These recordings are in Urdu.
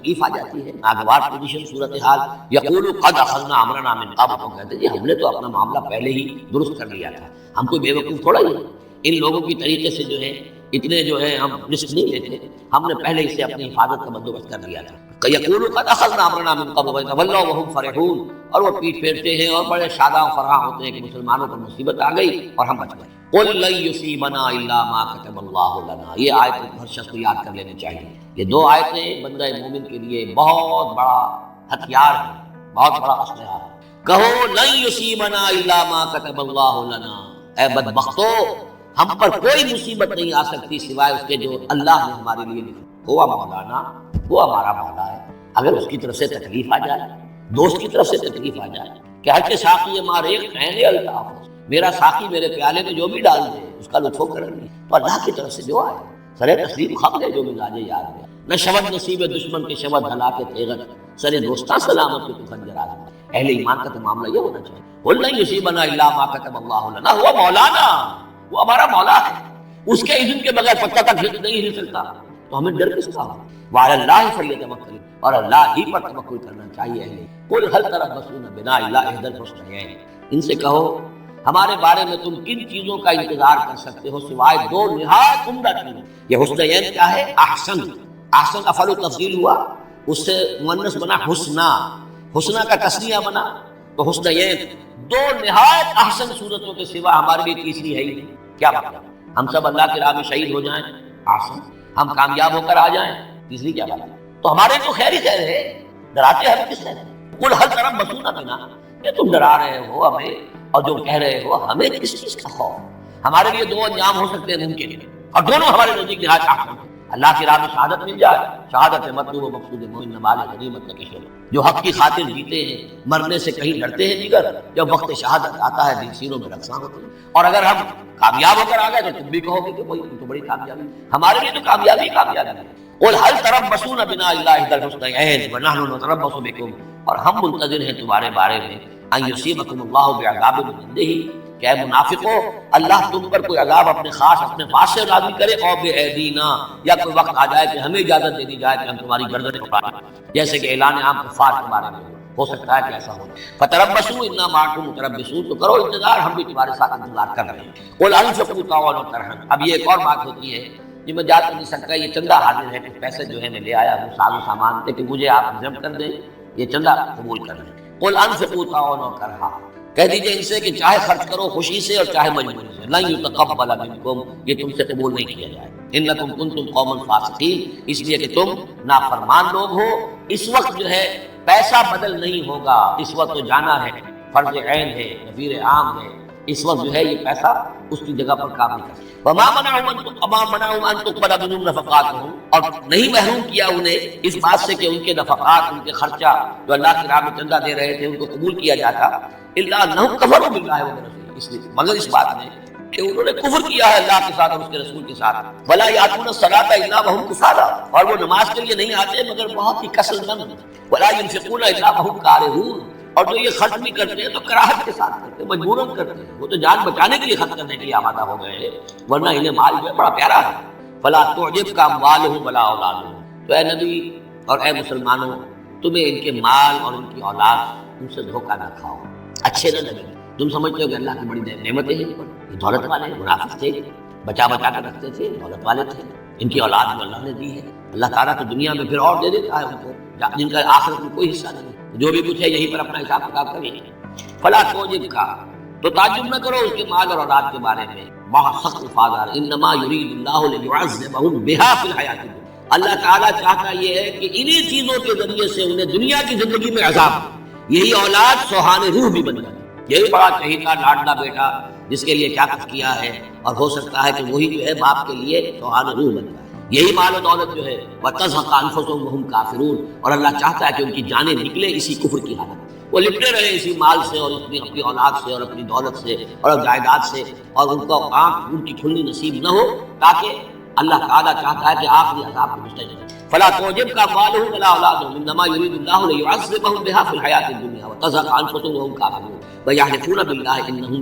تکلیف آ جاتی ہے، ناگوار پوزیشن صورتحال، یقول قد اخذنا امرنا من قبل، تو کہتے ہیں جی ہم نے تو اپنا معاملہ پہلے ہی درست کر لیا تھا، ہم کوئی بیوقوف تھوڑا ہی، ان لوگوں کی طریقے سے جو ہے اتنے جو ہے ہم رسک نہیں لیتے، ہم نے پہلے ہی سے اپنی حفاظت کا بندوبست کر لیا تھا۔ یقول قد اخذنا امرنا من قبل وتولوا وهم فرحون، اور وہ پیٹ پھیرتے ہیں اور بڑے شاداں و فرحاں ہوتے ہیں کہ مسلمانوں پر مصیبت آ گئی اور ہم بچ گئے۔ قل لن يصيبنا الا ما كتب الله لنا، یہ آیت ہر شخص کو یاد کر لینی چاہیے۔ یہ دو آیتیں بندہ مومن کے لیے بہت بڑا ہتھیار ہے، بہت بڑا اسلحہ ہے۔ کہو لن يصيبنا الا ما كتب الله لنا، اے بدبختو ہم پر کوئی مصیبت نہیں آ سکتی سوائے اس کے جو اللہ نے ہمارے لیے لکھا۔ ہوا مولانا، وہ ہمارا مولا ہے، اگر اس کی طرف سے تکلیف آ جائے، دوست کی طرف سے تکلیف آ جائے کہ ہر کے ساقی مارے خیل الطاف، میرا ساقی میرے پیالے میں جو بھی ڈال دے اس کا لطف کریں گے، تو اللہ کی طرف سے جو آئے سرے تسلیم خم لے جو مزاج یاد ہے، نہ شبد نصیب دشمن کے شبد ہلاک تیغت، سرے دوستاں سلامت کے تو خنجر آزما۔ اہل ایمان کا تو معاملہ یہ ہونا چاہیے، قل لن یصیبنا الا ما کتب اللہ لنا، ہوا مولانا، وہ ہمارا مولا ہے، اس کے اذن کے بغیر پتہ تک نہیں ہل سکتا، تو ہمیں ڈر کس کا ہو؟ وعلی اللہ فلیتوکل، اور اللہ ہی پر توکل کرنا چاہیے۔ اہل قل هل تربصون بنا الا احدى الحسنيين، ان سے کہو ہمارے بارے میں تم کن چیزوں کا انتظار کر سکتے ہو سوائے دو نہایت عمدہ چیزوں۔ یہ حسنین کیا ہے؟ احسن، احسن افعل تفضیل ہوا، اس سے مؤنث بنا حسنا، حسنا کا تثنیہ بنا تو حسنین، دو نہایت احسن صورتوں کے سوا ہمارے لیے تیسری ہے ہی نہیں۔ کیا مطلب؟ ہم سب اللہ کی راہ میں شہید ہو جائیں، احسن، ہم کامیاب ہو کر آ جائیں، تیسری کیا بات ہے؟ تو ہمارے تو خیر ہی خیر ہے، ڈراتے ہم کس نے؟ قل هل تربصون بنا، یہ تم ڈرا رہے ہو ہمیں اور جو کہہ رہے ہو ہمیں کس چیز کا خوف؟ ہمارے لیے دو انجام ہو سکتے ہیں ممکن ہے، اور دونوں ہمارے نزدیک نہایت احسن ہیں۔ اللہ کی راہ میں شہادت مل جائے، شہادت مطلوب و مقصود مومن نمال غنیمت کی شے، جو حق کی خاطر جیتے ہیں، مرنے سے کہیں ڈرتے ہیں دیگر، جب وقت شہادت آتا ہے دل سینوں میں رقصاں ہوتے ہیں۔ اور اگر ہم کامیاب ہو کر آ گئے تو تم بھی کہو گے کہ بھائی تو بڑی کامیابی، ہمارے لیے تو کامیابی کامیابی ہے۔ قل هل تربصون بنا الا احدى الحسنيين ونحن نتربص بكم، اور ہم منتظر ہیں تمہارے بارے میں ان یصیبکم اللہ بعذاب من عنده، کہ اے منافقو اللہ تم پر کوئی عذاب اپنے خاص اپنے پاس سے نازل کرے، اور بایدینا، یا کوئی وقت آ جائے کہ ہمیں اجازت دے دی جائے کہ ہم تمہاری گردنیں کاٹیں، جیسے کہ اعلان عام کفار کے بارے میں ہو سکتا ہے کہ ایسا ہو۔ فتربصوا انا معکم متربصون، تو کرو انتظار، ہم بھی تمہارے ساتھ انتظار کر رہے ہیں۔ قل انفقوا طوعا وكرها، اب یہ ایک اور بات ہوتی ہے جی میں جا تو نہیں سکتا، یہ چندہ حاضر ہے، کچھ پیسے جو ہے میں لے آیا ہوں ساز و سامان، لیکن مجھے آپ ضبط کر دیں، یہ چندہ قبول کر لیں۔ قل انفقوا طوعا وكرها، کہہ دیجئے ان سے کہ چاہے خرچ کرو خوشی سے اور چاہے مجبوری سے، لن يتقبل منکم، یہ تم سے قبول نہیں کیا جائے گا، انکم کنتم قوما فاسقین، اس لیے کہ تم نافرمان لوگ ہو۔ اس وقت جو ہے پیسہ بدل نہیں ہوگا، اس وقت تو جانا ہے، فرض عین ہے، نفیر عام ہے، اس وقت جو ہے یہ پیسہ اس کی جگہ پر کام نہیں کرتا۔ وما منعهم ان تقبل منهم نفقاتهم، اور نہیں محروم کیا انہیں اس بات سے کہ ان کے نفقات، ان کے خرچہ جو اللہ کی راہ میں چندہ دے رہے تھے ان کو قبول کیا جاتا، الا انهم كفروا بالله ورسوله، اس لیے مگر اس بات میں کہ انہوں نے کفر کیا ہے اللہ کے ساتھ اور اس کے رسول کے ساتھ۔ ولا ياتون الصلاة الا وهم كسالى، اور وہ نماز کے لیے نہیں آتے مگر بہت ہی کسل مند۔ ولا ينفقون الا وهم كارهون، اور جو یہ خرچ بھی کرتے ہیں تو کراہت کے ساتھ کرتے ہیں، مجبوراً کرتے ہیں، وہ تو جان بچانے کے لیے خرچ کرنے کے لیے آمادہ ہو گئے ہیں، ورنہ انہیں مال جو ہے بڑا پیارا ہے۔ فلا تعجبك اموالهم ولا اولادهم، تو اے نبی اور اے مسلمانوں تمہیں ان کے مال اور ان کی اولاد ان سے دھوکہ نہ کھاؤ، اچھے نہ لگے۔ تم سمجھتے ہو کہ اللہ کی بڑی نعمتیں ہیں، یہ دولت والے منافق تھے، بچا بچا کر رکھتے تھے، دولت والے تھے، ان کی اولاد جو اللہ نے دی ہے، اللہ تعالیٰ تو دنیا میں پھر اور دے دیتا ہے ان کو جن کا آخرت میں کوئی حصہ نہیں، جو بھی کچھ ہے یہیں پر اپنا حساب کتاب کریے۔ فلا تعجبك، تو تعجب نہ کرو اس کے مال اور اولاد کے بارے میں، بہت سخت الفاظ، انما يريد الله ليعذبهم بها في الحیات الدنیا، اللہ تعالیٰ چاہتا یہ ہے کہ انہی چیزوں کے ذریعے سے انہیں دنیا کی زندگی میں عذاب، یہی اولاد سوہان روح بھی بن جائے، یہی بڑا چہیتا لاڈلا بیٹا جس کے لیے کیا کچھ کیا ہے، اور ہو سکتا ہے کہ وہی جو ہے باپ کے لیے سوہان روح بن جائے، یہی مال و دولت جو ہے وَتَزْهَقَ أَنفُسُهُمْ وَهُمْ کافرون، اور اللہ چاہتا ہے کہ ان کی جانیں نکلے اسی کفر کی حالت، وہ لپٹے رہے اسی مال سے اور اپنی اولاد سے اور اپنی دولت سے اور جائیداد سے، اور ان کو آنکھ ان کی کھلنی نصیب نہ ہو، تاکہ اللہ تعالیٰ چاہتا ہے کہ آخری عذاب کو مستحق۔ فلا تعجبك أموالهم ولا أولادهم إنما يريد الله ليعذبهم بها في الحياة الدنيا وتزهق أنفسهم وهم كافرون ويحلفون بالله إنهم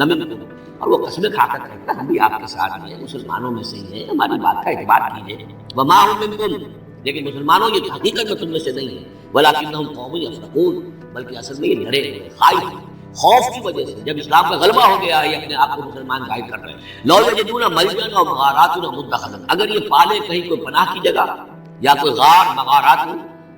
لمنكم، اور وہ قسمیں کھا کر کہتا ہے ہم بھی آپ کے ساتھ ہیں، مسلمانوں میں سے ہی ہیں، ہماری بات کا اعتبار کیجیے۔ وما هم منكم، لیکن مسلمانوں یہ حقیقت میں تم میں سے نہیں ہے، ولکنہم قوم یفرقون، بلکہ اصل میں یہ ڈرے ہوئے خائف ہیں، خوف کی وجہ سے۔ جب اسلام کا غلبہ ہو گیا ہے یہ اپنے آپ کو مسلمان ظاہر کر رہے ہیں۔ لو یجدون ملجا و مغارات و مدخلا، اگر یہ پالے کہیں کوئی پناہ کی جگہ یا کوئی غار مغارات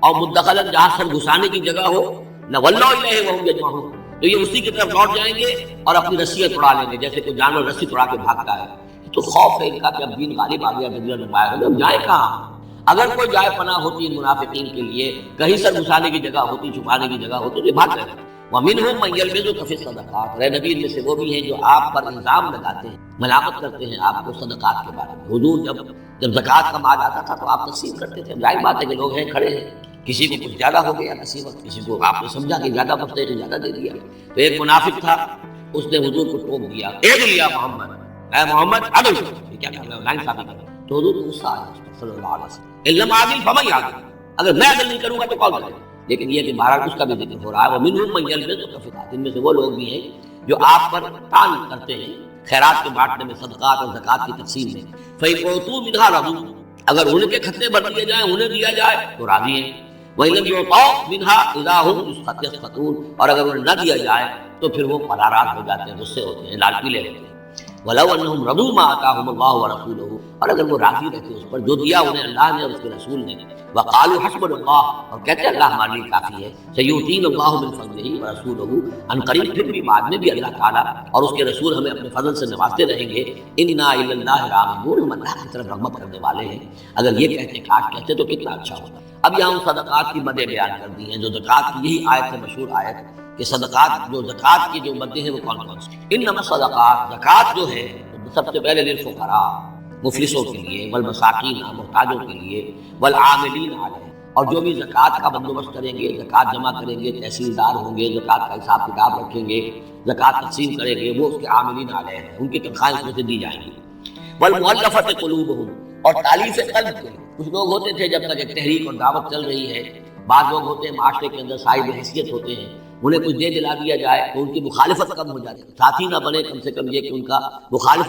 اور مدخلا جہاں سر گھسانے کی جگہ ہو، لولوا الیہ وہم یجمعون، تو یہ اسی کی طرف لوٹ جائیں گے اور اپنی رسیاں توڑا لیں گے، جیسے کوئی جانور رسی توڑا کے بھاگتا ہے۔ تو خوف ہے ان کا کہ اب دین غالب آ گیا، دنیا میں باہر ہم جائیں کہاں؟ اگر کوئی جائے پناہ ہوتی ان منافقین کے لیے، کہیں سر گھسانے کی جگہ ہوتی، چھپانے کی جگہ ہوتی، تو یہ بھاگ رہے ہیں۔ وَمِنْهُمْ مَنْ يَلْمِزُكَ فِي الصَّدَقَاتِ، اے نبی ان میں سے وہ بھی ہیں جو آپ پر الزام لگاتے ہیں، ملامت کرتے ہیں آپ کو صدقات کے بارے میں۔ حضور جب زکوٰۃ کا مال آتا تھا تو آپ تقسیم کرتے تھے، ظاہر بات ہے کہ لوگ ہیں کھڑے ہیں، کسی کو کچھ زیادہ ہو گیا، کسی وقت کسی کو آپ نے سمجھا کہ زیادہ بچتے تو زیادہ دے دیا۔ تو ایک منافق تھا، اس نے حضور کو ٹوک دیا، عدل یا محمد، اے محمد عدل کرو، یہ کیا کر رہے ہو، ناانصافی کر رہے ہو۔ تو حضور کو غصہ آیا صلی اللہ علیہ وسلم، ان لم اعدل فمن یعدل، اگر میں عدل نہیں کروں گا تو کون کرے گا؟ لیکن یہ کہ بہرحال اس کا بھی ذکر ہو رہا ہے، وَمِنْهُمْ مَنْ يَلْمِزُكَ فِي الصَّدَقَاتِ، ان میں سے وہ لوگ بھی ہیں جو آپ پر تان کرتے ہیں خیرات کے بانٹنے میں، صدقات اور زکوٰۃ کی تقسیم میں۔ فَإِنْ أُوتُوا مِنْهَا رَضُوا، اگر ان کے کھتے بھر دیے جائیں، انہیں دیا جائے تو راضی ہیں۔ وَإِنْ لَمْ يُعْطَوْا مِنْهَا إِذَا هُمْ يَسْخَطُونَ، اور اگر انہیں نہ دیا جائے تو پھر وہ پرارات ہو جاتے ہیں، غصے ہوتے ہیں، لال پیلے ہوتے ہیں۔ وَلَوْ أَنَّهُمْ رَضُوا مَا آتَاهُمُ اللَّهُ وَرَسُولُهُ، اور اگر وہ راضی رہتے اس پر جو دیا انہیں اللہ نے اور اس کے رسول نے، وَقَالُوا حَسْبُنَا اللَّهُ، اور کہتے ہیں اللہ ہمارے لیے کافی ہے، سَيُؤْتِينَا اللَّهُ مِن فَضْلِهِ وَرَسُولُهُ، ان قریب پھر بھی بعد میں بھی اللہ تعالیٰ اور اس کے رسول ہمیں اپنے فضل سے نوازتے رہیں گے۔ اِنَّا إِلَى اللَّهِ رَاغِبُونَ، ہم اللہ کی طرف رغبت کرنے والے ہیں۔ اگر یہ کہتے کاش کہتے تو کتنا اچھا ہوتا۔ اب یہاں صدقات کی مدیں بیان کر دی ہیں، جو زکوٰۃ کی یہی آیت ہے، مشہور آیت کہ صدقات جو زکوٰۃ کی جو مدیں ہیں وہ کون کون سی؟ انما الصدقات، زکوٰۃ جو ہے سب سے پہلے للفقراء، مفلسوں کے لیے، والمساکین، محتاجوں کے لیے، والعاملین علیہ، اور جو بھی زکوٰۃ کا بندوبست کریں گے، زکوٰۃ جمع کریں گے، تحصیلدار ہوں گے، زکوٰۃ کا حساب کتاب رکھیں گے، زکوٰۃ تقسیم کریں گے، وہ اس کے عاملین علیہ ہیں، ان کی تنخواہیں اس میں سے دی جائیں گی۔ والمؤلفۃ قلوبہم، اور تالیف قلب کے، کچھ لوگ ہوتے تھے جب تک ایک تحریک اور دعوت چل رہی ہے، بعض لوگ ہوتے ہیں معاشرے کے اندر صاحب حیثیت ہوتے ہیں، انہیں کچھ دے دلا دیا جائے تو ان کی مخالفت کم ہو جاتی ہے، ساتھی نہ بنے، کم سے کم یہ کہ ان کا مخالف